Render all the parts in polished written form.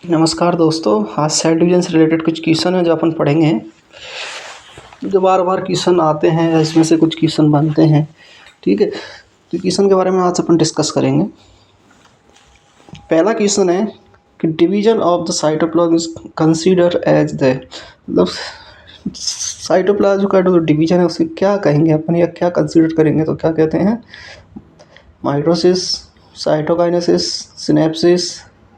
नमस्कार दोस्तों, आज सेल डिवीजन से रिलेटेड कुछ क्वेश्चन है जो अपन पढ़ेंगे। जो बार बार क्वेश्चन आते हैं, इसमें से कुछ क्वेश्चन बनते हैं। ठीक है, तो क्वेश्चन के बारे में आज अपन डिस्कस करेंगे। पहला क्वेश्चन है कि division of the cytoplasm is consider as the, मतलब साइटोप्लाज्म का जो डिवीजन है उसे क्या कहेंगे अपन या क्या कंसीडर करेंगे, तो क्या कहते हैं? Mitosis, cytokinesis, synapsis,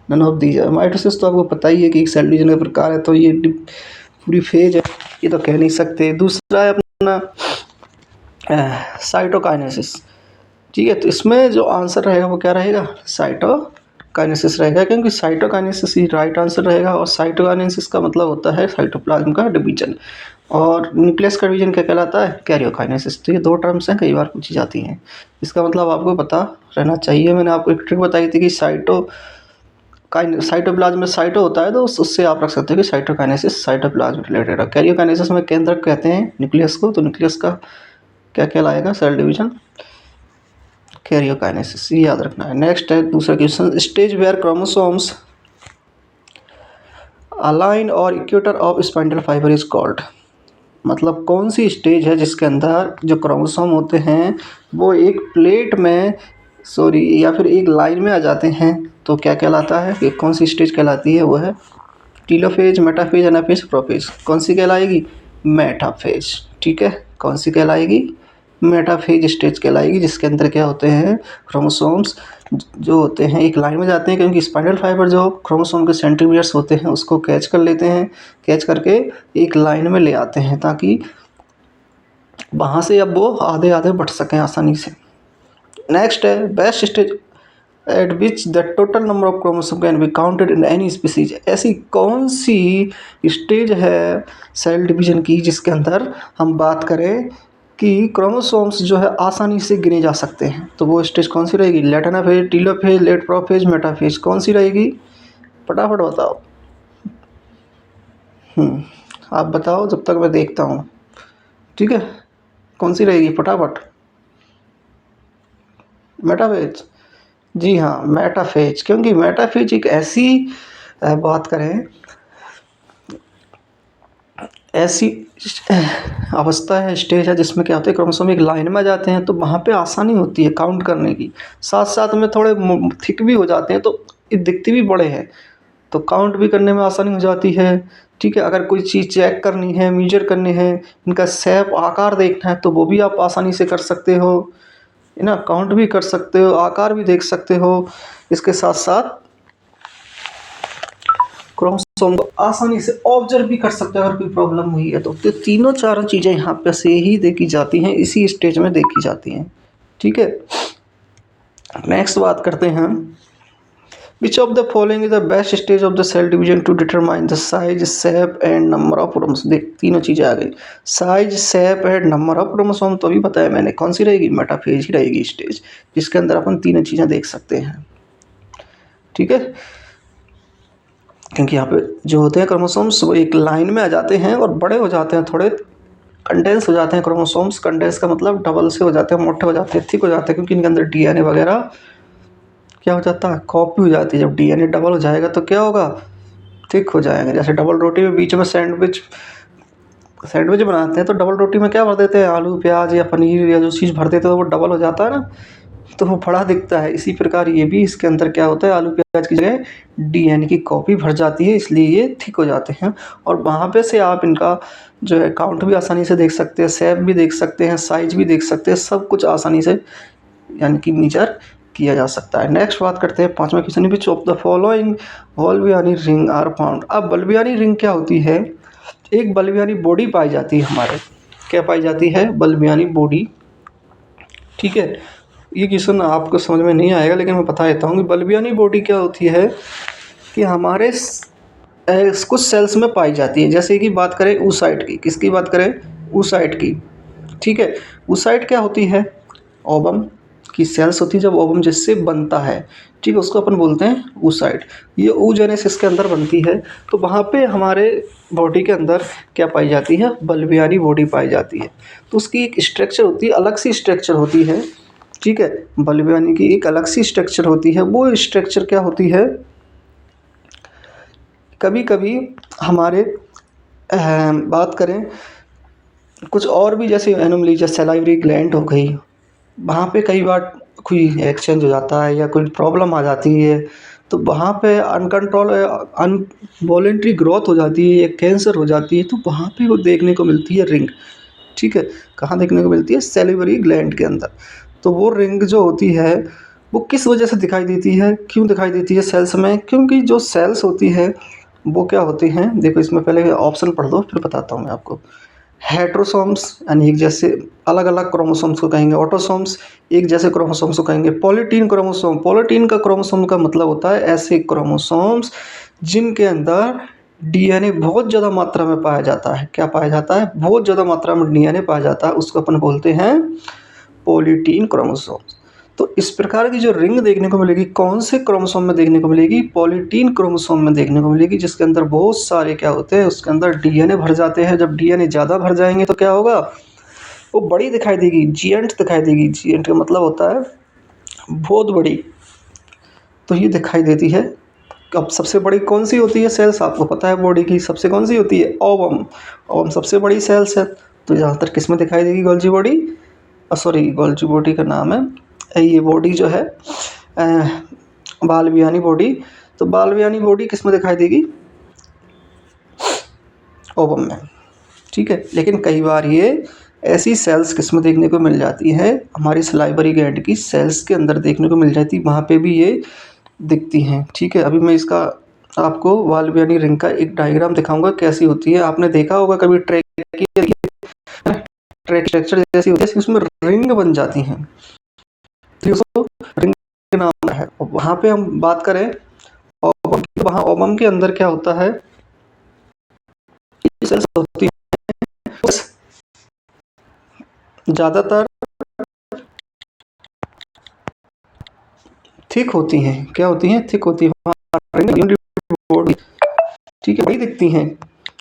none of these. Mitosis तो आपको पता ही है कि एक सेल डिवीजन का प्रकार है, तो ये पूरी फेज है, ये तो कह नहीं सकते। दूसरा है अपना साइटोकाइनेसिस। ठीक है, तो इसमें जो आंसर रहेगा वो क्या रहेगा? साइटोकाइनेसिस रहेगा, क्योंकि साइटोकाइनेसिस ही राइट आंसर रहेगा। और साइटोकाइनेसिस का मतलब होता है साइटोप्लाज्म का डिवीजन, और न्यूक्लियस का डिवीजन क्या कहलाता है? कैरियोकाइनेसिस। तो ये दो टर्म्स हैं, कई बार पूछी जाती हैं, इसका मतलब आपको पता रहना चाहिए। मैंने आपको एक ट्रिक बताई थी कि साइटोप्लाज्म में साइटो होता है, तो उससे आप रख सकते हो कि साइटोकाइनेसिस साइटोप्लाज्म रिलेटेड है। कैरियोकाइनेसिस में केंद्रक कहते हैं न्यूक्लियस को, तो न्यूक्लियस का क्या कहलाएगा? सेल डिवीजन कैरियोकाइनेसिस, ये याद रखना है। नेक्स्ट है दूसरा question, stage where chromosomes align और equator of spindle fibre is called. मतलब कौन सी स्टेज है जिसके अंदर जो क्रोमोसोम होते हैं वो एक प्लेट में या फिर एक लाइन में आ जाते हैं, तो क्या कहलाता है? कि कौन सी स्टेज कहलाती है? वो है टीलोफेज, मेटाफेज, एनाफेज, प्रोफेज। कौन सी कहलाएगी? मेटाफेज। ठीक है, कौन सी कहलाएगी? मेटाफेज स्टेज कहलाएगी, जिसके अंदर क्या होते हैं? क्रोमोसोम्स जो होते हैं एक लाइन में जाते हैं, क्योंकि स्पाइंडल फाइबर जो क्रोमोसोम के सेंट्रीमियर्स होते हैं उसको कैच कर लेते हैं, कैच करके एक लाइन में ले आते हैं, ताकि वहाँ से अब वो आधे आधे बढ़ सकें आसानी से। नेक्स्ट है best stage eight which the total number of chromosome can be counted in any species. ऐसी कौन सी स्टेज है सेल डिवीजन की जिसके अंदर हम बात करें कि क्रोमोसोम्स जो है आसानी से गिने जा सकते हैं? तो वो स्टेज कौन सी रहेगी? Late anaphase, telophase, late prophase, metaphase. कौन सी रहेगी? फटाफट बताओ। आप बताओ जब तक मैं देखता हूँ। ठीक है, कौन सी रहेगी? फटाफट। मेटाफेज। जी हाँ, मेटाफेज। क्योंकि मेटाफेज एक ऐसी बात करें, ऐसी अवस्था है, स्टेज है, जिसमें क्या होता है क्रोमोसोम एक लाइन में आ जाते हैं, तो वहाँ पे आसानी होती है काउंट करने की। साथ साथ में थोड़े थिक भी हो जाते हैं, तो ये दिखते भी बड़े हैं, तो काउंट भी करने में आसानी हो जाती है। ठीक है, अगर कोई चीज़ चेक करनी है, मेजर करनी है, इनका शेप, आकार देखना है, तो वो भी आप आसानी से कर सकते हो, है ना। काउंट भी कर सकते हो, आकार भी देख सकते हो। इसके साथ साथ क्रोमोसोम को आसानी से ऑब्जर्व भी कर सकते हो अगर कोई प्रॉब्लम हुई है तो तीनों चारों चीज़ें यहाँ पे से ही देखी जाती हैं, इसी स्टेज में देखी जाती हैं। ठीक है, नेक्स्ट बात करते हैं, which of the following is the best stage of the cell division to determine the size, shape and number of chromosome. देख, तीनों चीज़ें आ गई, size, shape and number of chromosome. तो अभी बताया मैंने कौन सी रहेगी? मेटाफेज ही रहेगी स्टेज, जिसके अंदर अपन तीनों चीज़ें देख सकते हैं। ठीक है, क्योंकि यहाँ पे जो होते हैं क्रोमोसोम्स वो एक लाइन में आ जाते हैं और बड़े हो जाते हैं, थोड़े कंडेंस हो जाते हैं क्रोमोसोम्स। कंडेंस का मतलब डबल से हो जाते हैं, मोटे हो जाते हैं, थिक हो जाते हैं, क्योंकि इनके अंदर डीएनए वगैरह क्या हो जाता है? कॉपी हो जाती है। जब डीएनए डबल हो जाएगा तो क्या होगा? थिक हो जाएगा। जैसे डबल रोटी में बीच में सैंडविच बनाते हैं, तो डबल रोटी में क्या भर देते हैं? आलू, प्याज या पनीर या जो चीज़ भर देते हैं, तो वो डबल हो जाता है ना, तो वो बड़ा दिखता है। इसी प्रकार ये भी, इसके अंदर क्या होता है? आलू प्याज की जगह डीएनए की कॉपी भर जाती है, इसलिए ये थिक हो जाते हैं। और वहाँ पे से आप इनका जो है काउंट भी आसानी से देख सकते हैं, शेप भी देख सकते हैं, साइज भी देख सकते हैं, सब कुछ आसानी से यानी कि मेजर किया जा सकता है। नेक्स्ट बात करते हैं पांचवा question, which of the following Balbiani ring are found. अब बल्बियानी रिंग क्या होती है? एक बल्बियानी बॉडी पाई जाती है हमारे, क्या पाई जाती है? बल्बियानी बॉडी। ठीक है, ये क्वेश्चन आपको समझ में नहीं आएगा, लेकिन मैं बता देता हूँ कि बल्बियानी बॉडी क्या होती है कि हमारे कुछ सेल्स में पाई जाती है। जैसे कि बात करें oocyte की, किसकी बात करें? oocyte की। ठीक है, oocyte क्या होती है? ओवम की सेल्स होती है, जब ओवम जिससे बनता है, ठीक है, उसको अपन बोलते हैं oocyte। ये oogenesis के अंदर बनती है, तो वहाँ पे हमारे बॉडी के अंदर क्या पाई जाती है? बल्बियानी बॉडी पाई जाती है। तो उसकी एक स्ट्रक्चर होती है, अलग सी स्ट्रक्चर होती है। ठीक है, बल्बियानी की एक अलग सी स्ट्रक्चर होती है। वो स्ट्रक्चर क्या होती है? कभी कभी हमारे बात करें कुछ और भी जैसे एनोमली, जैसे सलाइवरी ग्लैंड हो गई, वहाँ पे कई बार कोई एक्सचेंज हो जाता है या कोई प्रॉब्लम आ जाती है, तो वहाँ पे अनकंट्रोल अनवॉलेंट्री ग्रोथ हो जाती है या कैंसर हो जाती है, तो वहाँ पे वो देखने को मिलती है रिंग। ठीक है, कहाँ देखने को मिलती है? सैलिवरी ग्लैंड के अंदर। तो वो रिंग जो होती है वो किस वजह से दिखाई देती है, क्यों दिखाई देती है सेल्स में? क्योंकि जो सेल्स होती है वो क्या होती हैं, देखो इसमें पहले ऑप्शन पढ़ दो फिर बताता हूँ मैं आपको। हेट्रोसोम्स यानी एक जैसे अलग अलग क्रोमोसोम्स को कहेंगे। ऑटोसोम्स एक जैसे क्रोमोसोम्स को कहेंगे। पॉलीटीन क्रोमोसोम, पॉलीटीन का क्रोमोसोम का मतलब होता है ऐसे क्रोमोसोम्स जिनके अंदर डीएनए बहुत ज़्यादा मात्रा में पाया जाता है। क्या पाया जाता है? बहुत ज़्यादा मात्रा में डीएनए पाया जाता है, उसको अपन बोलते हैं पॉलीटीन क्रोमोसोम्स। तो इस प्रकार की जो रिंग देखने को मिलेगी कौन से क्रोमोसोम में देखने को मिलेगी? पॉलीटीन क्रोमोसोम में देखने को मिलेगी, जिसके अंदर बहुत सारे क्या होते हैं, उसके अंदर डीएनए भर जाते हैं। जब डीएनए ज़्यादा भर जाएंगे तो क्या होगा? वो बड़ी दिखाई देगी, जियंट दिखाई देगी। जियंट का मतलब होता है बहुत बड़ी, तो ये दिखाई देती है। अब सबसे बड़ी कौन सी होती है सेल्स? आपको पता है बॉडी की सबसे कौन सी होती है? ओवम। ओवम सबसे बड़ी सेल्स है। तो ज़्यादातर किस में दिखाई देगी? Golgi body, sorry Golgi body का नाम है ये बॉडी जो है बालबियानी बॉडी। तो बालबियानी बॉडी किस में दिखाई देगी? ओवम में। ठीक है, लेकिन कई बार ये ऐसी सेल्स किस में देखने को मिल जाती है? हमारी सलाइवरी ग्लैंड की सेल्स के अंदर देखने को मिल जाती है, वहाँ पे भी ये दिखती हैं। ठीक है, अभी मैं इसका आपको बालबियानी रिंग का एक डायग्राम दिखाऊंगा कैसी होती है। आपने देखा होगा कभी ट्रैक की, ट्रैक स्ट्रक्चर जैसी होती है, उसमें रिंग बन जाती हैं, तो उसको रिंग के नाम है। और वहाँ पे हम बात करें ओवम की, वहाँ ओवम के अंदर क्या होता है, सेल्स होती है ज़्यादातर थिक होती हैं। क्या होती हैं? थिक होती है बॉडी। ठीक है, बड़ी दिखती हैं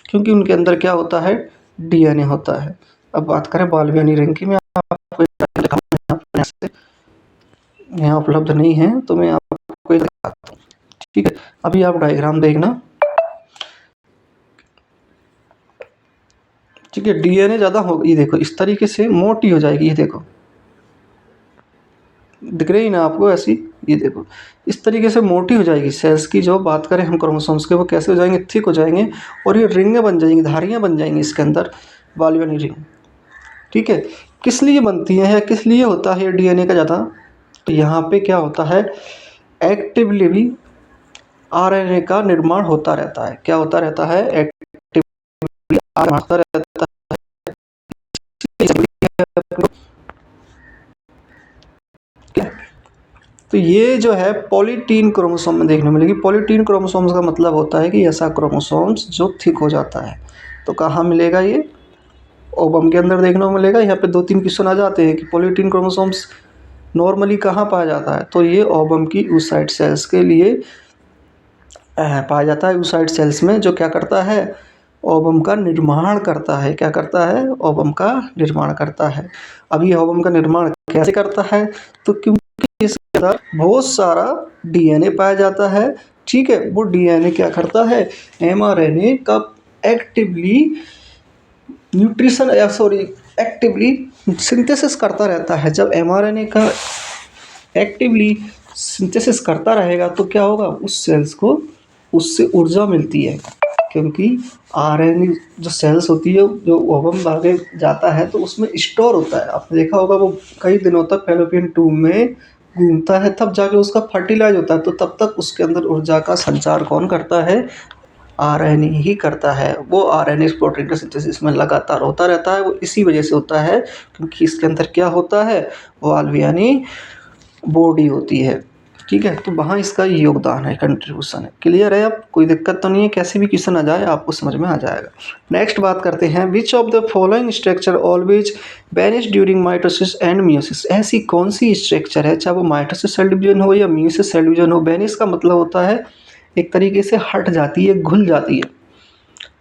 क्योंकि उनके अंदर क्या होता है? डीएनए होता है। अब बात करें बालबियानी रिंग की, मैं आपको अपने से यहाँ उपलब्ध नहीं है तो मैं आपको ये दिखाता हूँ। ठीक है, अभी आप डायग्राम देखना। ठीक है, डीएनए ज़्यादा हो, ये देखो इस तरीके से मोटी हो जाएगी। ये देखो दिख रही ना आपको ऐसी? ये देखो इस तरीके से मोटी हो जाएगी सेल्स की। जो बात करें हम क्रोमोसोम्स के, वो कैसे हो जाएंगे? थिक हो जाएंगे और ये रिंगें बन जाएंगी, धारियाँ बन जाएंगी इसके अंदर, बालबियानी रिंग। ठीक है, किस लिए बनती हैं या किस लिए होता है डीएनए का ज़्यादा? तो यहाँ पे क्या होता है, एक्टिवली भी आरएनए का निर्माण होता रहता है। क्या होता रहता है? एक्टिवली होता रहता है। तो ये जो है पॉलीटीन क्रोमोसोम में देखने मिलेगी। पॉलीटीन क्रोमोसोम्स का मतलब होता है कि ऐसा क्रोमोसोम्स जो थिक हो जाता है। तो कहाँ मिलेगा ये? ओवम के अंदर देखने को मिलेगा। यहाँ पे 2-3 क्वेश्चन आ जाते हैं कि पॉलीटीन क्रोमोसोम्स नॉर्मली कहाँ पाया जाता है, तो ये ओवम की oocyte सेल्स के लिए पाया जाता है। oocyte सेल्स में जो क्या करता है? ओवम का निर्माण करता है। क्या करता है? ओवम का निर्माण करता है। अब ये ओवम का निर्माण कैसे करता है? तो क्योंकि इसके अंदर बहुत सारा डीएनए पाया जाता है। ठीक है, वो डीएनए क्या करता है? एमआरएनए का एक्टिवली न्यूट्रिशन या सॉरी एक्टिवली सिंथेसिस करता रहता है। जब एमआरएनए का एक्टिवली सिंथेसिस करता रहेगा तो क्या होगा? उस सेल्स को उससे ऊर्जा मिलती है, क्योंकि आरएनए जो सेल्स होती है जो ओवम आगे जाता है तो उसमें स्टोर होता है। आपने देखा होगा वो कई दिनों तक फैलोपियन ट्यूब में घूमता है, तब जाके उसका फर्टिलाइज होता है। तो तब तक उसके अंदर ऊर्जा का संचार कौन करता है? आरएनए ही करता है। वो आरएनए प्रोटीन का सिंथेसिस में लगातार होता रहता है। वो इसी वजह से होता है क्योंकि इसके अंदर क्या होता है? बालबियानी बॉडी होती है। ठीक है, तो वहाँ इसका योगदान है, कंट्रीब्यूशन है। क्लियर है? अब कोई दिक्कत तो नहीं है, कैसे भी क्वेश्चन आ जाए आपको समझ में आ जाएगा। नेक्स्ट बात करते हैं, which of the following structure always vanish during mitosis and meiosis? ऐसी कौन सी स्ट्रक्चर है, चाहे वो माइटोसिस सेल डिवीजन हो या मियोसिस सेल डिवीजन हो, वैनिश का मतलब होता है एक तरीके से हट जाती है, घुल जाती है।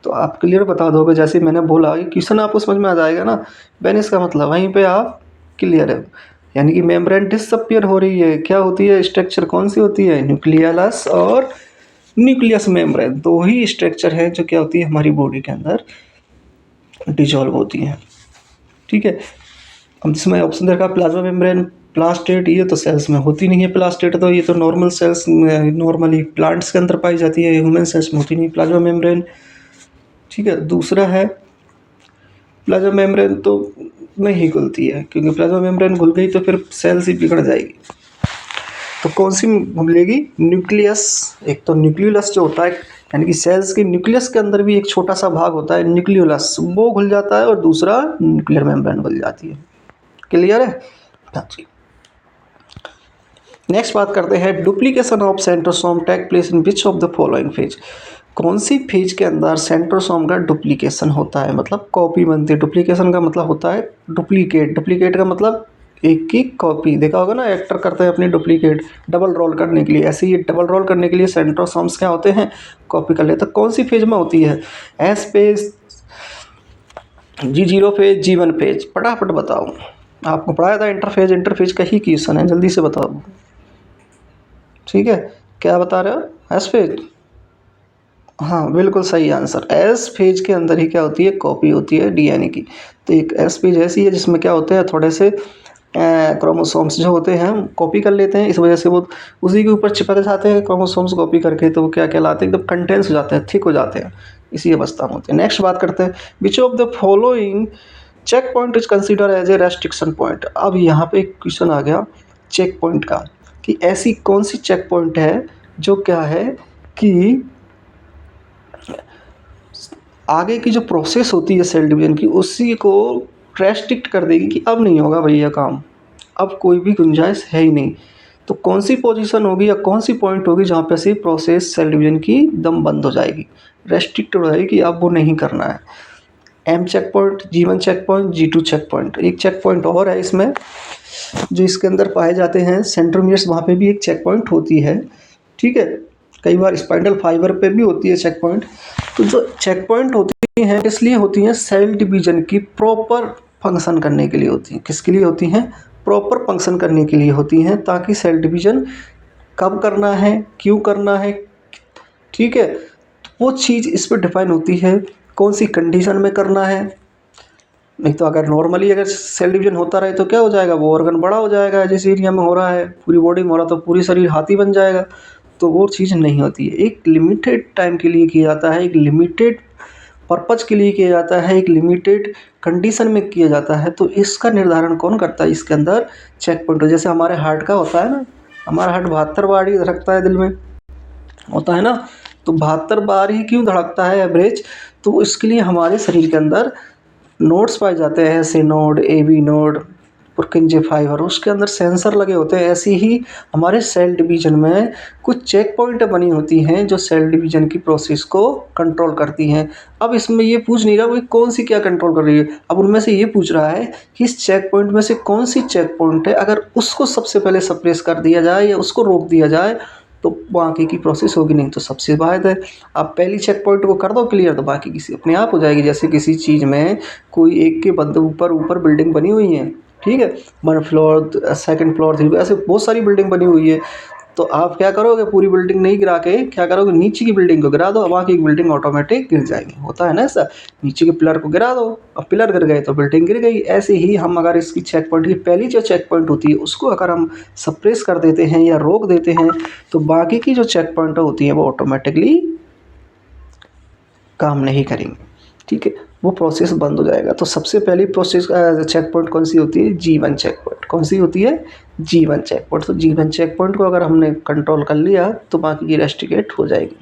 तो आप क्लियर बता दोगे, जैसे मैंने बोला क्वेश्चन आपको समझ में आ जाएगा ना। वैनिश का मतलब वहीं पे आप क्लियर है, यानी कि मेम्ब्रेन डिसअपियर हो रही है। क्या होती है स्ट्रक्चर, कौन सी होती है? न्यूक्लियस और न्यूक्लियस मेम्ब्रेन। दो ही स्ट्रक्चर है जो क्या होती है हमारी बॉडी के अंदर डिजॉल्व होती हैं। ठीक है, अब इसमें ऑप्शन देखा प्लाज्मा मेम्ब्रेन, प्लास्टेट, ये तो सेल्स में होती नहीं है। प्लास्टेट तो ये तो नॉर्मल सेल्स नॉर्मली प्लांट्स के अंदर पाई जाती है, ह्यूमन सेल्स में होती नहीं प्लाज्मा मेम्ब्रेन। ठीक है, दूसरा है प्लाज्मा मेम्ब्रेन तो नहीं घुलती है, क्योंकि प्लाज्मा मेम्ब्रेन घुल गई तो फिर सेल्स ही बिगड़ जाएगी। तो कौन सी मिलेगी? न्यूक्लियस। एक तो न्यूक्लियस जो होता है यानी कि सेल्स के न्यूक्लियस के अंदर भी एक छोटा सा भाग होता है न्यूक्लियोलस, वो घुल जाता है, और दूसरा न्यूक्लियर मेम्ब्रेन घुल जाती है। क्लियर है? हाँ जी। नेक्स्ट बात करते हैं, duplication of centrosome take place in which of the following phase. कौन सी फेज के अंदर सेंट्रोसोम का डुप्लीकेशन होता है, मतलब कॉपी बनती है। डुप्लीकेशन का मतलब होता है डुप्लीकेट। डुप्लीकेट का मतलब एक की कॉपी। देखा होगा ना, एक्टर करते हैं अपनी डुप्लीकेट डबल रोल करने के लिए, ऐसे ही डबल रोल करने के लिए सेंट्रोसोम्स क्या होते हैं? कॉपी कर लेते हैं। कौन सी फेज में होती है? S phase, G0 phase, G1 phase? फटाफट बताओ, आपको पढ़ाया था इंटरफेज। इंटरफेज का ही क्वेश्चन है, जल्दी से बताओ। ठीक है, क्या बता रहे हो? S phase. हाँ, बिल्कुल सही आंसर। एस फेज के अंदर ही क्या होती है? कॉपी होती है डीएनए की। तो एक एस फेज ऐसी है जिसमें क्या होते हैं, थोड़े से क्रोमोसोम्स जो होते हैं हम कॉपी कर लेते हैं, इस वजह से वो उसी के ऊपर चिपक जाते हैं क्रोमोसोम्स कॉपी करके, तो वो क्या कहलाते हैं? एकदम कंटेंस हो जाते हैं, थिक हो जाते हैं, इसी अवस्था में होते हैं। नेक्स्ट बात करते हैं, which of the following check point is consider as a restriction point. अब यहाँ पे एक क्वेश्चन आ गया चेक पॉइंट का, कि ऐसी कौन सी चेक पॉइंट है जो क्या है कि आगे की जो प्रोसेस होती है सेल डिवीजन की, उसी को रेस्ट्रिक्ट कर देगी कि अब नहीं होगा भैया काम, अब कोई भी गुंजाइश है ही नहीं। तो कौन सी पोजीशन होगी या कौन सी पॉइंट होगी जहाँ पे से प्रोसेस सेल डिवीजन की दम बंद हो जाएगी, रेस्ट्रिक्ट हो जाएगी कि अब वो नहीं करना है? M check point, G1 check point, G2 check point. एक चेक पॉइंट और है इसमें जो इसके अंदर पाए जाते हैं सेंट्रोमियर्स, वहाँ पे भी एक चेक पॉइंट होती है। ठीक है, कई बार स्पाइंडल फाइबर पे भी होती है चेक पॉइंट। तो जो चेक पॉइंट होती हैं इसलिए होती हैं सेल डिवीजन की प्रॉपर फंक्शन करने के लिए होती हैं। किसके लिए होती हैं? प्रॉपर फंक्शन करने के लिए होती हैं, ताकि सेल डिवीजन कब करना है, क्यों करना है, ठीक है, वो चीज़ इस पर डिफाइन होती है, कौन सी कंडीशन में करना है। नहीं तो अगर नॉर्मली अगर सेल डिवीजन होता रहे तो क्या हो जाएगा? वो ऑर्गन बड़ा हो जाएगा, जिस एरिया में हो रहा है पूरी बॉडी में हो रहा तो पूरी शरीर हाथी बन जाएगा। तो वो चीज़ नहीं होती है। एक लिमिटेड टाइम के लिए किया जाता है, एक लिमिटेड पर्पज के लिए किया जाता है, एक लिमिटेड कंडीशन में किया जाता है। तो इसका निर्धारण कौन करता है? इसके अंदर चेक पॉइंट। जैसे हमारे हार्ट का होता है ना, हमारा हार्ट 72 बार ही धड़कता है, दिल में होता है ना, तो 72 बार ही क्यों धड़कता है एवरेज? तो इसके लिए हमारे शरीर के अंदर नोड्स पाए जाते हैं, ऐसे नोड, AB नोड, पुरकिंजे फाइबर, उसके अंदर सेंसर लगे होते हैं। ऐसे ही हमारे सेल डिवीजन में कुछ चेक पॉइंट बनी होती हैं जो सेल डिवीजन की प्रोसेस को कंट्रोल करती हैं। अब इसमें ये पूछ नहीं रहा कि कौन सी क्या कंट्रोल कर रही है, अब उनमें से ये पूछ रहा है कि इस चेक पॉइंट में से कौन सी चेक पॉइंट है, अगर उसको सबसे पहले सप्रेस कर दिया जाए या उसको रोक दिया जाए तो बाकी की प्रोसेस होगी, नहीं तो सबसे बात है आप पहली चेक पॉइंट को कर दो क्लियर, तो बाकी किसी अपने आप हो जाएगी। जैसे किसी चीज़ में कोई एक के बंदे ऊपर ऊपर बिल्डिंग बनी हुई है, ठीक है, 1 फ्लोर, 2nd फ्लोर, 3, ऐसे बहुत सारी बिल्डिंग बनी हुई है, तो आप क्या करोगे? पूरी बिल्डिंग नहीं गिरा के क्या करोगे? नीचे की बिल्डिंग को गिरा दो, बाकी की बिल्डिंग ऑटोमेटिक गिर जाएगी। होता है ना ऐसा, नीचे के पिलर को गिरा दो, अब पिलर गिर गए तो बिल्डिंग गिर गई। ऐसे ही हम अगर इसकी चेक पॉइंट की पहली जो चेक पॉइंट होती है उसको अगर हम सप्रेस कर देते हैं या रोक देते हैं तो बाकी की जो चेक पॉइंट होती हैं वो ऑटोमेटिकली काम नहीं करेंगे। ठीक है, वो प्रोसेस बंद हो जाएगा। तो सबसे पहली प्रोसेस चेक पॉइंट कौन सी होती है? G1 check point. कौन सी होती है? G1 check point. तो G1 चेक पॉइंट को अगर हमने कंट्रोल कर लिया तो बाकी की रेस्ट्रिकेट हो जाएगी।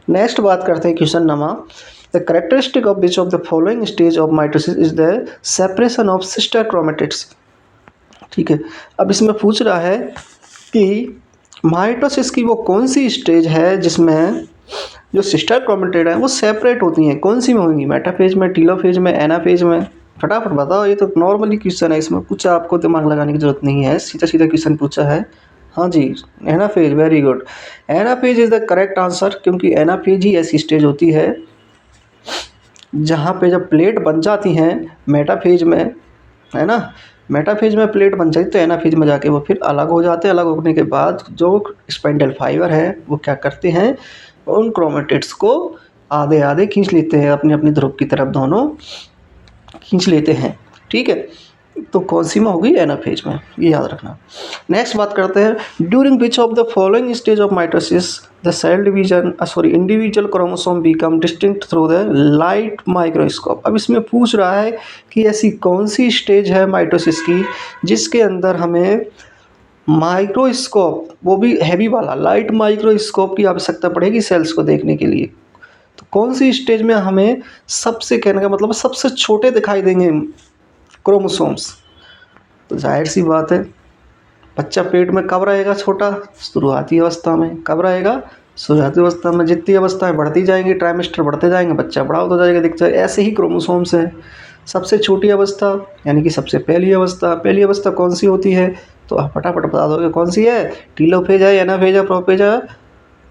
नेक्स्ट बात करते हैं question number, the characteristic of which of the following stage of mitosis is the separation of sister chromatids. ठीक है, अब इसमें पूछ रहा है कि माइटोसिस की वो कौन सी स्टेज है जिसमें जो सिस्टर क्रोमेटिड है वो सेपरेट होती हैं। कौन सी में होंगी? मेटाफेज में, टीलोफेज में, एनाफेज में? फटाफट बताओ, ये तो नॉर्मली क्वेश्चन है, इसमें कुछ आपको दिमाग लगाने की जरूरत नहीं है, सीधा सीधा क्वेश्चन पूछा है। हाँ जी, anaphase, very good. Anaphase is the correct answer, क्योंकि एनाफेज ही ऐसी स्टेज होती है जहाँ पे जब प्लेट बन जाती हैं मेटाफेज में, है ना, मेटाफेज में प्लेट बन जाती तो एनाफेज में जाके वो फिर अलग हो जाते हैं। अलग होने के बाद जो स्पाइंडल फाइबर है वो क्या करते हैं, उन क्रोमेटिड्स को आधे आधे खींच लेते हैं, अपनी अपनी ध्रुव की तरफ दोनों खींच लेते हैं। ठीक है, तो कौन सी में होगी, एनाफेज में, ये याद रखना। नेक्स्ट बात करते हैं, during which of the following stage of mitosis the cell division individual chromosome become distinct through the light microscope. अब इसमें पूछ रहा है कि ऐसी कौन सी स्टेज है माइटोसिस की जिसके अंदर हमें माइक्रोस्कोप, वो भी हैवी वाला लाइट माइक्रोस्कोप की आवश्यकता पड़ेगी सेल्स को देखने के लिए। तो कौन सी स्टेज में हमें सबसे, कहने का मतलब सबसे छोटे दिखाई देंगे क्रोमोसोम्स। तो जाहिर सी बात है, बच्चा पेट में कब रहेगा छोटा, शुरुआती अवस्था में। कब रहेगा, शुरुआती अवस्था में। जितनी अवस्थाएं बढ़ती जाएंगी, ट्राइमेस्टर बढ़ते जाएंगे, बच्चा बड़ा होता जाएगा, दिख जाए। ऐसे ही क्रोमोसोम्स है। सबसे छोटी अवस्था यानी कि सबसे पहली अवस्था कौन सी होती है, तो आप फटाफट बता दोगे कौन सी है, टीलोफेज है, एनाफेज है, प्रोफेज है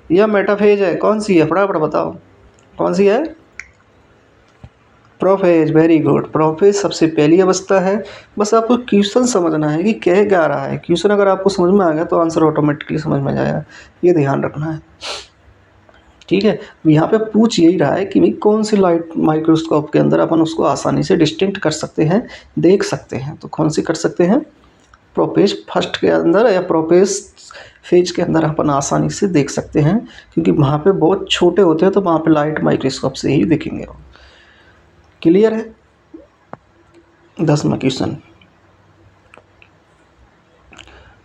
या मेटाफेज है, कौन सी है, फटाफट बताओ कौन सी है, प्रोफेज। वेरी गुड, प्रोफेज सबसे पहली अवस्था है। बस आपको क्वेश्चन समझना है कि कह क्या रहा है। क्वेश्चन अगर आपको समझ में आ गया तो आंसर ऑटोमेटिकली समझ में जाएगा, ये ध्यान रखना है। ठीक है, यहाँ पे पूछ यही रहा है कि भाई कौन सी लाइट माइक्रोस्कोप के अंदर अपन उसको आसानी से डिस्टिंक्ट कर सकते हैं, देख सकते हैं। तो कौन सी कर सकते हैं, प्रोपेज फर्स्ट के अंदर या प्रोपेज फेज के अंदर अपन आसानी से देख सकते हैं, क्योंकि वहाँ पे बहुत छोटे होते हैं तो वहाँ पे लाइट माइक्रोस्कोप से ही दिखेंगे। क्लियर है। 10वां क्वेश्चन।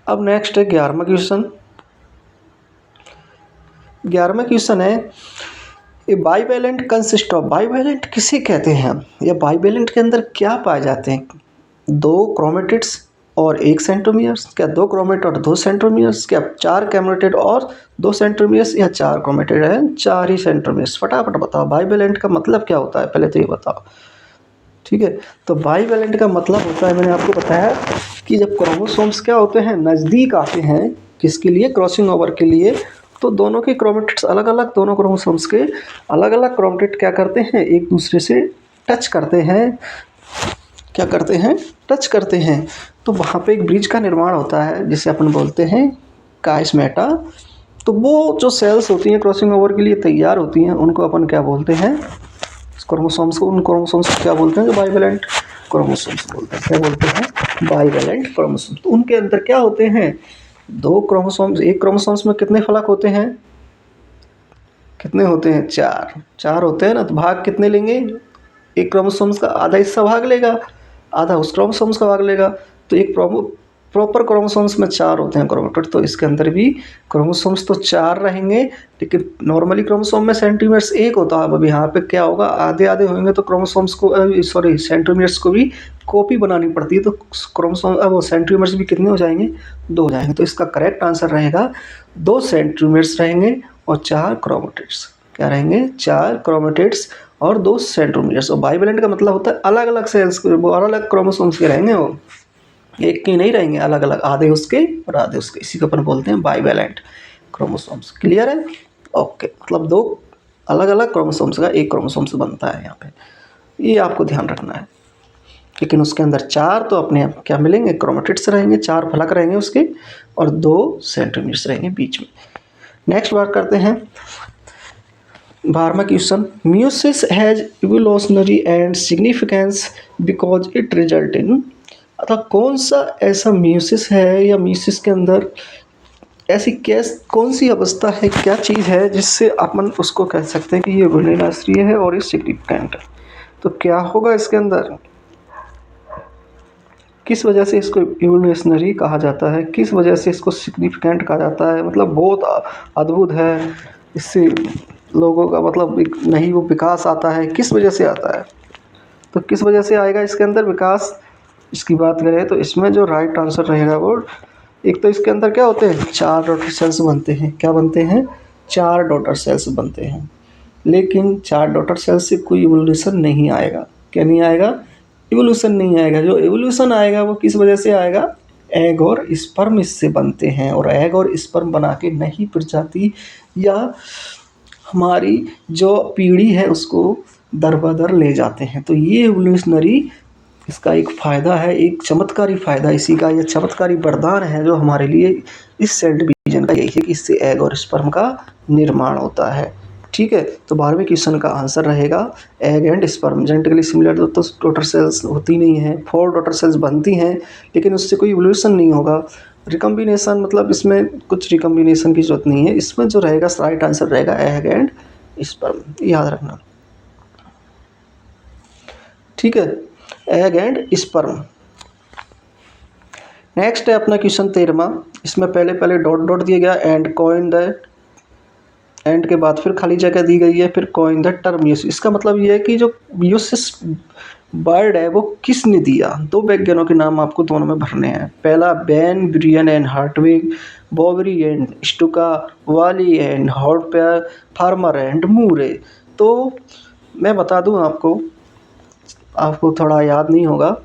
अब नेक्स्ट है 11वां क्वेश्चन। 11वां क्वेश्चन है, ये बाइवेलेंट कंसिस्ट ऑफ, बाइवेलेंट किसे कहते हैं या बाइवेलेंट के अंदर क्या पाए जाते हैं, 2 क्रोमेटिड्स और 1 सेंट्रोमियर्स, क्या 2 क्रोमेटिड और 2 सेंट्रोमियर्स, क्या 4 क्रोमेटिड और 2 सेंट्रोमियर्स, या 4 क्रोमेटिड है 4 ही सेंट्रोमियर्स। फटाफट बताओ बाइवेलेंट का मतलब क्या होता है, पहले तो ये बताओ। ठीक है, तो बाइवेलेंट का मतलब होता है, मैंने आपको बताया कि जब क्रोमोसोम्स क्या होते हैं, नज़दीक आते हैं, किसके लिए, क्रॉसिंग ओवर के लिए, तो दोनों के क्रोमेटिड्स अलग अलग, दोनों क्रोमोसोम्स के अलग अलग क्रोमेटिड क्या करते हैं, एक दूसरे से टच करते हैं। क्या करते हैं, टच करते हैं। तो वहाँ पे एक ब्रिज का निर्माण होता है जिसे अपन बोलते हैं काइस्मेटा। तो वो जो सेल्स होती हैं क्रॉसिंग ओवर के लिए तैयार होती हैं, उनको अपन क्या बोलते हैं, क्रोमोसोम्स को, उन क्रोमोसोम्स को क्या बोलते हैं, जो बाइवेलेंट क्रोमोसोम्स बोलते हैं। क्या बोलते हैं, बाइवेलेंट क्रोमोसोम्स। तो उनके अंदर क्या होते हैं, 2 क्रोमोसोम्स। एक क्रोमोसोम्स में कितने फलक होते हैं, कितने होते हैं, 4 होते हैं ना। तो भाग कितने लेंगे, एक क्रोमोसोम्स का आधा हिस्सा भाग लेगा, आधा उस क्रोमोसोम्स का भाग लेगा। तो एक प्रॉपर क्रोमोसोम्स में 4 होते हैं क्रोमेटिड, तो इसके अंदर भी क्रोमोसोम्स तो 4 रहेंगे, लेकिन नॉर्मली क्रोमोसोम में सेंट्रोमियर्स 1 होता है। अब यहाँ पे क्या होगा, आधे आधे होंगे तो क्रोमोसोम्स को, सेंट्रोमियर्स को भी कॉपी बनानी पड़ती है। तो क्रोमोसोम, अब सेंट्रोमियर्स भी कितने हो जाएंगे, 2 हो जाएंगे। तो इसका करेक्ट आंसर रहेगा 2 सेंट्रोमियर्स रहेंगे और 4 क्रोमेटिड्स। क्या रहेंगे, 4 क्रोमेटिड्स और 2 सेंट्रोमियर्स। और बाइवेलेंट का मतलब होता है अलग अलग सेल्स, वो अलग अलग क्रोमोसोम्स के रहेंगे, वो एक के नहीं रहेंगे, अलग अलग, आधे उसके और आधे उसके। इसी को अपन बोलते हैं बाइवेलेंट क्रोमोसोम्स। क्लियर है, ओके। मतलब 2 अलग अलग क्रोमोसोम्स का एक क्रोमोसोम्स बनता है यहाँ पे, ये आपको ध्यान रखना है। लेकिन उसके अंदर 4 तो अपने आप क्या मिलेंगे, क्रोमेटिड्स रहेंगे, 4 फलक रहेंगे उसके, और 2 सेंट्रोमियर्स रहेंगे बीच में। नेक्स्ट बात करते हैं 12वां question. Meiosis has evolutionary and significance because it result in, अतः कौन सा ऐसा म्यूसिस है या म्यूसिस के अंदर ऐसी कौन सी अवस्था है, क्या चीज़ है जिससे अपन उसको कह सकते हैं कि ये इवोल्यूशनरी है और ये सिग्निफिकेंट है। तो क्या होगा इसके अंदर, किस वजह से इसको इवोल्यूशनरी कहा जाता है, किस वजह से इसको सिग्निफिकेंट कहा जाता है, मतलब बहुत अद्भुत है, इससे लोगों का मतलब एक नहीं वो विकास आता है, किस वजह से आता है। तो किस वजह से आएगा इसके अंदर विकास, इसकी बात करें तो इसमें जो राइट आंसर रहेगा वो, एक तो इसके अंदर क्या होते हैं, 4 डॉटर सेल्स बनते हैं। क्या बनते हैं, 4 डॉटर सेल्स बनते हैं। लेकिन 4 डॉटर सेल्स से कोई इवोल्यूशन नहीं आएगा। क्या नहीं आएगा, इवोल्यूशन नहीं आएगा। जो इवोल्यूशन आएगा वो किस वजह से आएगा, एग और स्पर्म इससे बनते हैं, और एग और स्पर्म बना के नई प्रजाति या हमारी जो पीढ़ी है उसको दर बदर ले जाते हैं। तो ये इवोल्यूशनरी इसका एक फ़ायदा है, एक चमत्कारी फ़ायदा इसी का, यह चमत्कारी वरदान है जो हमारे लिए इस सेल डिवीजन का, यही है कि इससे एग और स्पर्म का निर्माण होता है। ठीक है, तो 12वें क्वेश्चन का आंसर रहेगा egg and sperm. Genetically similar तो डॉटर सेल्स होती नहीं है, 4 डॉटर सेल्स बनती हैं लेकिन उससे कोई इवोल्यूशन नहीं होगा। रिकम्बिनेशन मतलब इसमें कुछ रिकम्बिनेशन की जरूरत नहीं है। इसमें जो रहेगा राइट आंसर रहेगा एग एंड स्पर्म, याद रखना। ठीक है, एग एंड स्पर्म। नेक्स्ट है अपना क्वेश्चन 13वां। इसमें पहले डॉट डॉट दिया गया एंड कॉइन द, एंड के बाद फिर खाली जगह दी गई है, फिर कॉइन द टर्म मियोसिस। इसका मतलब ये है कि जो मियोसिस वर्ड है वो किसने दिया। 2 वैज्ञानिकों के नाम आपको दोनों में भरने हैं। पहला Ben Brian and Hartwig, Bobbery and Stuka, Wally and Hotpair, Farmer and Moore. तो मैं बता दूं आपको थोड़ा याद नहीं होगा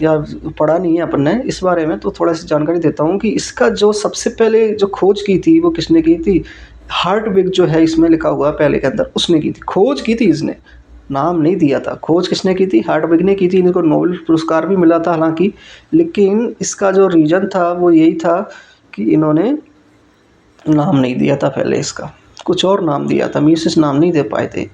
या पढ़ा नहीं है अपन ने इस बारे में, तो थोड़ा सी जानकारी देता हूँ कि इसका जो सबसे पहले जो खोज की थी वो किसने की थी। हार्टविग जो है इसमें लिखा हुआ है पहले के अंदर, उसने की थी, खोज की थी इसने, नाम नहीं दिया था। खोज किसने की थी, हार्टविग ने की थी। इनको नोबेल पुरस्कार भी मिला था हालांकि, लेकिन इसका जो रीज़न था वो यही था कि इन्होंने नाम नहीं दिया था पहले, इसका कुछ और नाम दिया था, मियोसिस नाम नहीं दे पाए थे।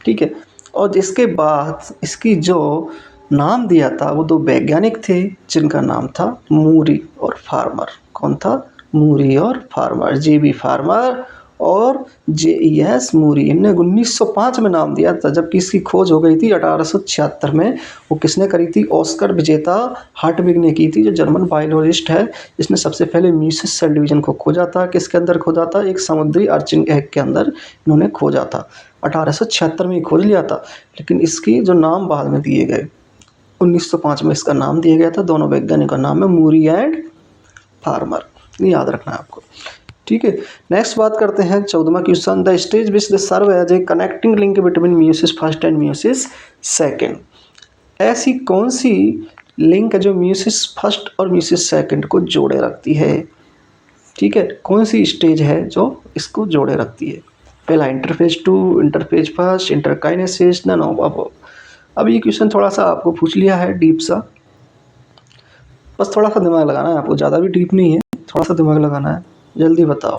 ठीक है, और इसके बाद इसकी जो नाम दिया था वो 2 वैज्ञानिक थे जिनका नाम था मूरी और फार्मर। कौन था, मूरी और फार्मर, JB फार्मर और JES मूरी। इनने 1905 में नाम दिया था, जबकि इसकी खोज हो गई थी 1876 में। वो किसने करी थी, ऑस्कर विजेता हार्टविग ने की थी, जो जर्मन बायोलॉजिस्ट है। इसने सबसे पहले मियोसिस सेल डिवीजन को खोजा था। किसके अंदर खोजा था, एक समुद्री अर्चिन एग के अंदर इन्होंने खोजा था। 1876 में खोज लिया था, लेकिन इसकी जो नाम बाद में दिए गए, 1905 में इसका नाम दिया गया था। दोनों वैज्ञानिकों का नाम है मूरी एंड फार्मर, याद रखना है आपको। ठीक है, नेक्स्ट बात करते हैं 14वां question. The stage which the serve as a connecting link between meiosis first and meiosis second. ऐसी कौन सी लिंक है जो मियोसिस फर्स्ट और मियोसिस सेकेंड को जोड़े रखती है। ठीक है, कौन सी स्टेज है जो इसको जोड़े रखती है। पहला interphase 2, interphase first, interkinesis, none of above. अब ये क्वेश्चन थोड़ा सा आपको पूछ लिया है डीप सा, बस थोड़ा सा दिमाग लगाना है आपको, ज़्यादा भी डीप नहीं है, थोड़ा सा दिमाग लगाना है। जल्दी बताओ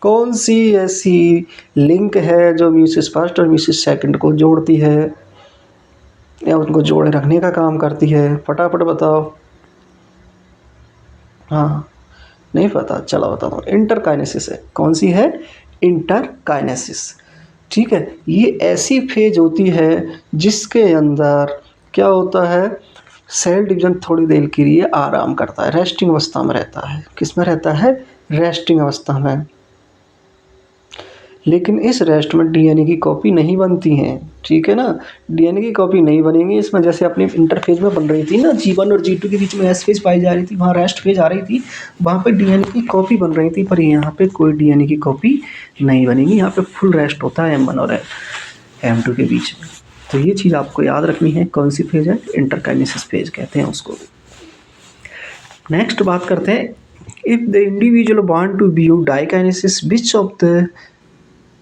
कौन सी ऐसी लिंक है जो मियोसिस फर्स्ट और मियोसिस सेकंड को जोड़ती है या उनको जोड़े रखने का काम करती है। फटाफट बताओ। हाँ, नहीं पता, चलो बता दो, इंटरकाइनेसिस है। कौन सी है, इंटरकाइनेसिस। ठीक है, ये ऐसी फेज होती है जिसके अंदर क्या होता है, सेल डिवीजन थोड़ी देर के लिए आराम करता है, रेस्टिंग अवस्था में रहता है। किस में रहता है, रेस्टिंग अवस्था में। लेकिन इस रेस्ट में डीएनए की कॉपी नहीं बनती हैं। ठीक है ना, डीएनए की कॉपी नहीं बनेगी इसमें। जैसे अपनी इंटरफेज में बन रही थी ना, G1 और G2 के बीच में एस फेज पाई जा रही थी, वहाँ रेस्ट फेज आ रही थी, वहाँ पे डीएनए की कॉपी बन रही थी। पर यहाँ पे कोई डीएनए की कॉपी नहीं बनेगी, यहाँ पे फुल रेस्ट होता है M1 और M2 के बीच में। तो ये चीज़ आपको याद रखनी है। कौन सी फेज है, इंटरकाइनेसिस फेज कहते हैं उसको। नेक्स्ट बात करते हैं, if the individual want to view diakinesis which of the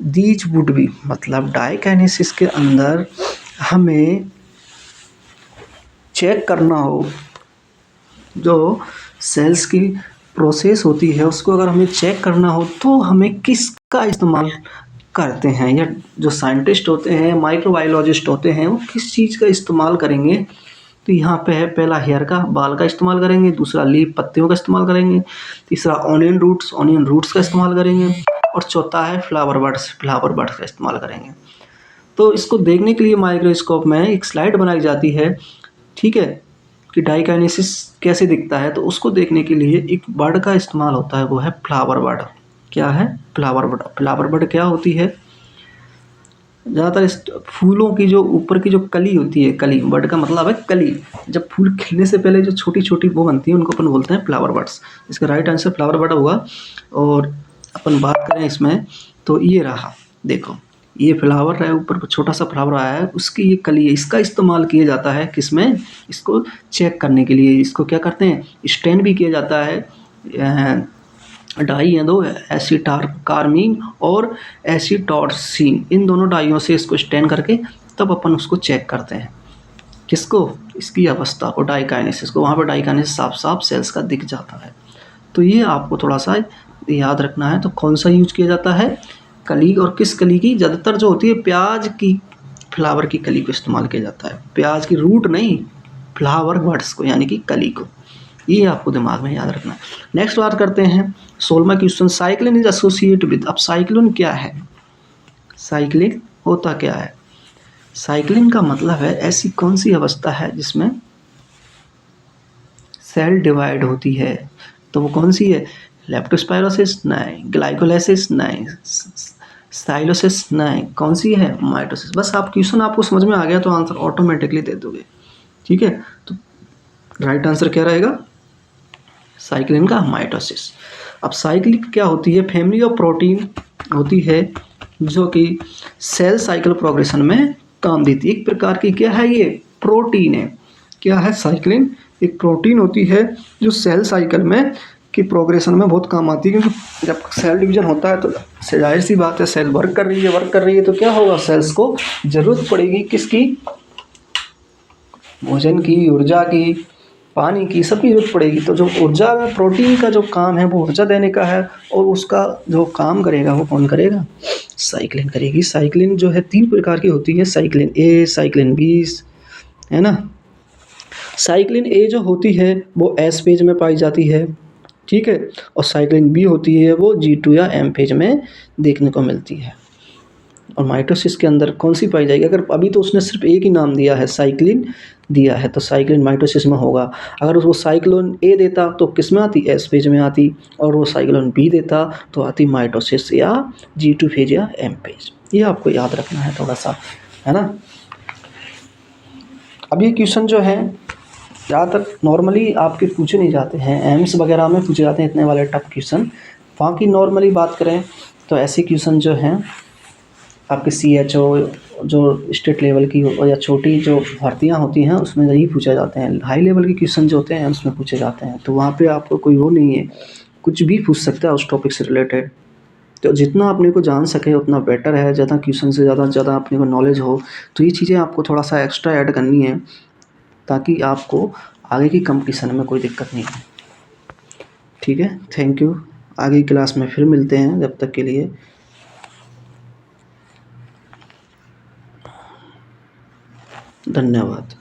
these would be. मतलब डाइकाइनेसिस के अंदर हमें चेक करना हो, जो सेल्स की प्रोसेस होती है उसको अगर हमें चेक करना हो तो हमें किसका इस्तेमाल करते हैं, या जो साइंटिस्ट होते हैं, माइक्रोबायोलॉजिस्ट होते हैं, वो किस चीज़ का इस्तेमाल करेंगे। तो यहाँ पे है, पहला हेयर का, बाल का इस्तेमाल करेंगे, दूसरा लीफ, पत्तियों का इस्तेमाल करेंगे, तीसरा ऑनियन रूट्स का इस्तेमाल करेंगे, और चौथा है फ्लावर बर्ड्स का इस्तेमाल करेंगे। तो इसको देखने के लिए माइक्रोस्कोप में एक स्लाइड बनाई जाती है, ठीक है, कि डाइकाइनेसिस कैसे दिखता है। तो उसको देखने के लिए एक बर्ड का इस्तेमाल होता है, वो है फ्लावर बर्ड। क्या है, फ्लावर बर्ड। फ्लावर बर्ड क्या होती है, ज़्यादातर फूलों की जो ऊपर की जो कली होती है, कली, बर्ड का मतलब है कली, जब फूल खिलने से पहले जो छोटी छोटी वो बनती है उनको अपन बोलते हैं फ्लावर बर्ड्स। इसका राइट आंसर फ्लावर बर्ड होगा। और अपन बात करें इसमें तो ये रहा, देखो ये फ्लावर है, ऊपर छोटा सा फ्लावर आया है, उसकी ये कली है। इसका इस्तेमाल किया जाता है किसमें, इसको चेक करने के लिए। इसको क्या करते हैं, स्टेन भी किया जाता है। डाई हैं 2, एसिटारकार्मीन और एसिटॉर्सिन, इन दोनों डाइयों से इसको स्टेन करके तब अपन उसको चेक करते हैं। किसको, इसकी अवस्था को, डाइकाइनेसिस को, वहाँ पर डाइकाइनेसिस साफ साफ सेल्स का दिख जाता है। तो ये आपको थोड़ा सा याद रखना है। तो कौन सा यूज किया जाता है, कली, और किस कली की, ज़्यादातर जो होती है प्याज की फ्लावर की कली को इस्तेमाल किया जाता है, प्याज की रूट नहीं, फ्लावर बर्ड्स को यानी कि कली को। ये आपको दिमाग में याद रखना है। नेक्स्ट बात करते हैं 16वां question, cyclin is associate with. अब साइक्लिन क्या है, साइक्लिन होता क्या है? साइक्लिन का मतलब है ऐसी कौन सी अवस्था है जिसमें सेल डिवाइड होती है। तो वो कौन सी है, लेप्टोस्पाइरोसिस नहीं, ग्लाइकोलाइसिस नहीं, साइलोसिस नहीं, कौन सी है, माइटोसिस। बस आप क्वेश्चन आपको समझ में आ गया तो आंसर ऑटोमेटिकली दे दोगे। ठीक है, तो राइट आंसर क्या रहेगा, साइक्लिन का माइटोसिस। अब साइक्लिन क्या होती है, फैमिली ऑफ प्रोटीन होती है जो कि सेल साइकिल प्रोग्रेशन में काम देती है। एक प्रकार की क्या है, ये प्रोटीन है। क्या है, साइक्लिन एक प्रोटीन होती है जो सेल साइकिल में की प्रोग्रेशन में बहुत काम आती है। क्योंकि जब सेल डिवीजन होता है तो जाहिर सी बात है सेल वर्क कर रही है तो क्या होगा, सेल्स को जरूरत पड़ेगी किसकी, भोजन की, ऊर्जा की, पानी की, सबकी जरूरत पड़ेगी। तो जो ऊर्जा में प्रोटीन का जो काम है वो ऊर्जा देने का है, और उसका जो काम करेगा वो कौन करेगा, साइक्लिन करेगी। साइक्लिन जो है 3 प्रकार की होती है, साइक्लिन ए, साइक्लिन बी, है ना। साइक्लिन ए जो होती है वो एस फेज में पाई जाती है, ठीक है, और साइक्लिन बी होती है वो G2 या एम फेज में देखने को मिलती है। और माइटोसिस के अंदर कौन सी पाई जाएगी, अगर अभी तो उसने सिर्फ एक ही नाम दिया है, साइक्लिन दिया है, तो साइक्लिन माइटोसिस में होगा। अगर उसको साइक्लोन ए देता तो किस में आती, एस फेज में आती, और वो साइक्लोन बी देता तो आती माइटोसिस या G2 फेज या एम फेज। ये आपको याद रखना है थोड़ा सा, है ना। अब ये क्वेश्चन जो है ज़्यादातर नॉर्मली आपके पूछे नहीं जाते हैं, एम्स वगैरह में पूछे जाते हैं इतने वाले टफ क्वेश्चन। बाकी नॉर्मली बात करें तो ऐसे क्वेश्चन जो हैं आपके CHO जो स्टेट लेवल की या छोटी जो भर्तियां होती हैं उसमें यही पूछे जाते हैं। हाई लेवल के क्वेश्चन जो होते हैं एम्स में पूछे जाते हैं, तो वहाँ पे आपको कोई वो नहीं है, कुछ भी पूछ सकता है उस टॉपिक से रिलेटेड। तो जितना अपने को जान सके उतना बेटर है, ज़्यादा क्वेश्चन से ज़्यादा अपने को नॉलेज हो। तो ये चीज़ें आपको थोड़ा सा एक्स्ट्रा ऐड करनी है ताकि आपको आगे की कंपटीशन में कोई दिक्कत नहीं हो। ठीक है, थैंक यू। आगे की क्लास में फिर मिलते हैं, जब तक के लिए धन्यवाद।